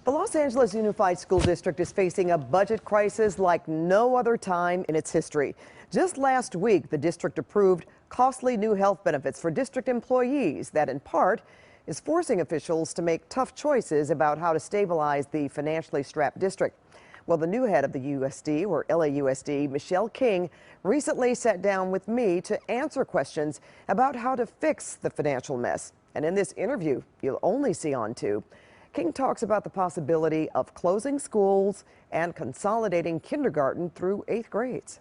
The Los Angeles Unified School District is facing a budget crisis like no other time in its history. Just last week, the district approved costly new health benefits for district employees that, in part, is forcing officials to make tough choices about how to stabilize the financially strapped district. Well, the new head of the USD, or LAUSD, Michelle King, recently sat down with me to answer questions about how to fix the financial mess. And in this interview you'll only see on Tube, King talks about the possibility of closing schools and consolidating kindergarten through 8th grades.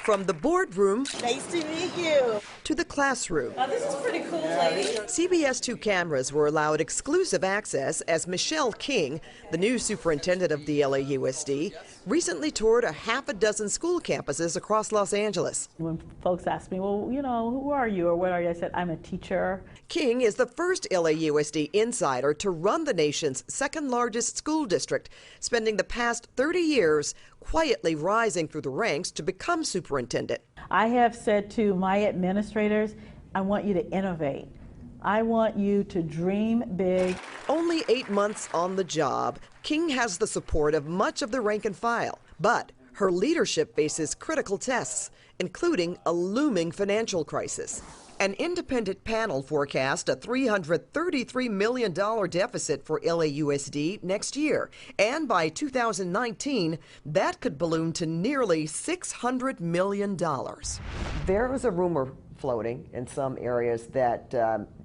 From the boardroom, nice to meet you, to the classroom. This is pretty cool, lady. CBS 2 cameras were allowed exclusive access as Michelle King, the new superintendent of the LAUSD, recently toured a half a dozen school campuses across Los Angeles. When folks ask me, well, you know, who are you or what are you? I said, I'm a teacher. King is the first LAUSD insider to run the nation's second largest school district, spending the past 30 years quietly rising through the ranks to become superintendent. I have said to my administrators, I want you to innovate. I want you to dream big. Only 8 months on the job, King has the support of much of the rank and file, but her leadership faces critical tests, including a looming financial crisis. An independent panel forecast a $333 million deficit for LAUSD next year, and by 2019, that could balloon to nearly $600 million. There is a rumor floating in some areas that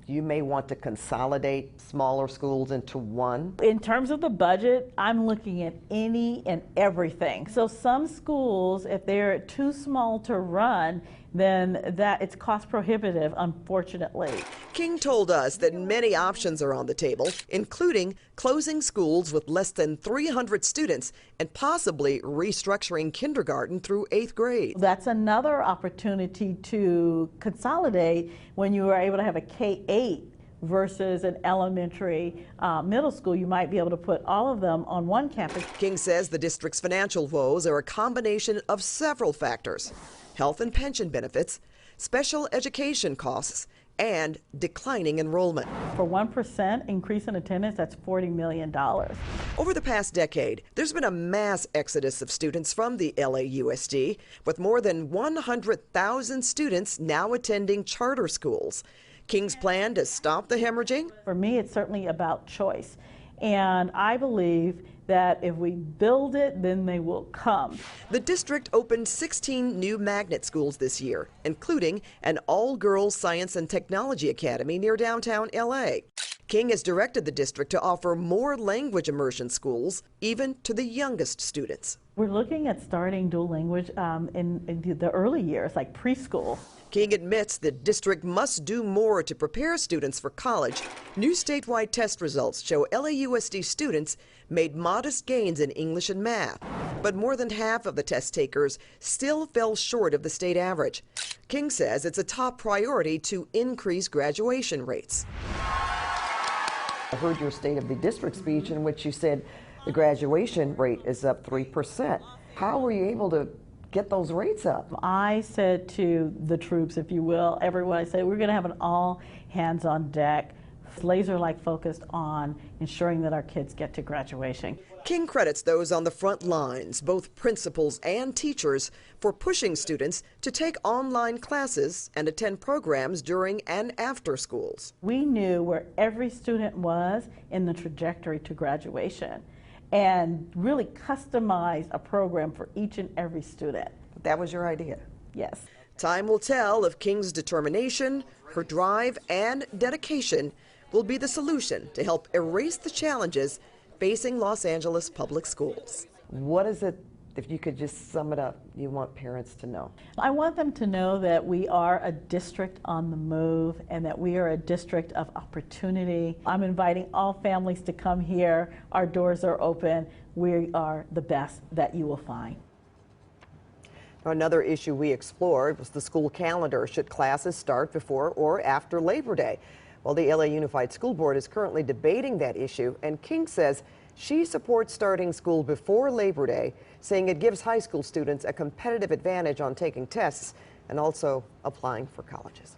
you may want to consolidate smaller schools into one. In terms of the budget, I'm looking at any and everything. So some schools, if they're too small to run, then that it's cost prohibitive, unfortunately. King told us that many options are on the table, including closing schools with less than 300 students and possibly restructuring kindergarten through 8th grade. That's another opportunity to consolidate when you are able to have a K-8 versus an elementary middle school. You might be able to put all of them on one campus. King says the district's financial woes are a combination of several factors: health and pension benefits, special education costs, and declining enrollment. For 1% increase in attendance, that's $40 million. Over the past decade, there's been a mass exodus of students from the LAUSD, with more than 100,000 students now attending charter schools. King's plan to stop the hemorrhaging? For me, it's certainly about choice. And I believe that if we build it, then they will come. The district opened 16 new magnet schools this year, including an all-girls science and technology academy near downtown LA. King has directed the district to offer more language immersion schools, even to the youngest students. We're looking at starting dual language in the early years, like preschool. King admits the district must do more to prepare students for college. New statewide test results show LAUSD students made modest gains in English and math, but more than half of the test takers still fell short of the state average. King says it's a top priority to increase graduation rates. I heard your State of the District speech in which you said the graduation rate is up 3%. How were you able to get those rates up? I said to the troops, if you will, everyone, I said we're going to have an all hands on deck, laser-like focused on ensuring that our kids get to graduation. King credits those on the front lines, both principals and teachers, for pushing students to take online classes and attend programs during and after schools. We knew where every student was in the trajectory to graduation and really customize a program for each and every student. That was your idea? Yes. Time will tell if King's determination, her drive, and dedication will be the solution to help erase the challenges facing Los Angeles public schools. What is it, if you could just sum it up, you want parents to know? I want them to know that we are a district on the move and that we are a district of opportunity. I'm inviting all families to come here. Our doors are open. We are the best that you will find. Another issue we explored was the school calendar. Should classes start before or after Labor Day? Well, the LA Unified School Board is currently debating that issue, and King says she supports starting school before Labor Day, saying it gives high school students a competitive advantage on taking tests and also applying for colleges.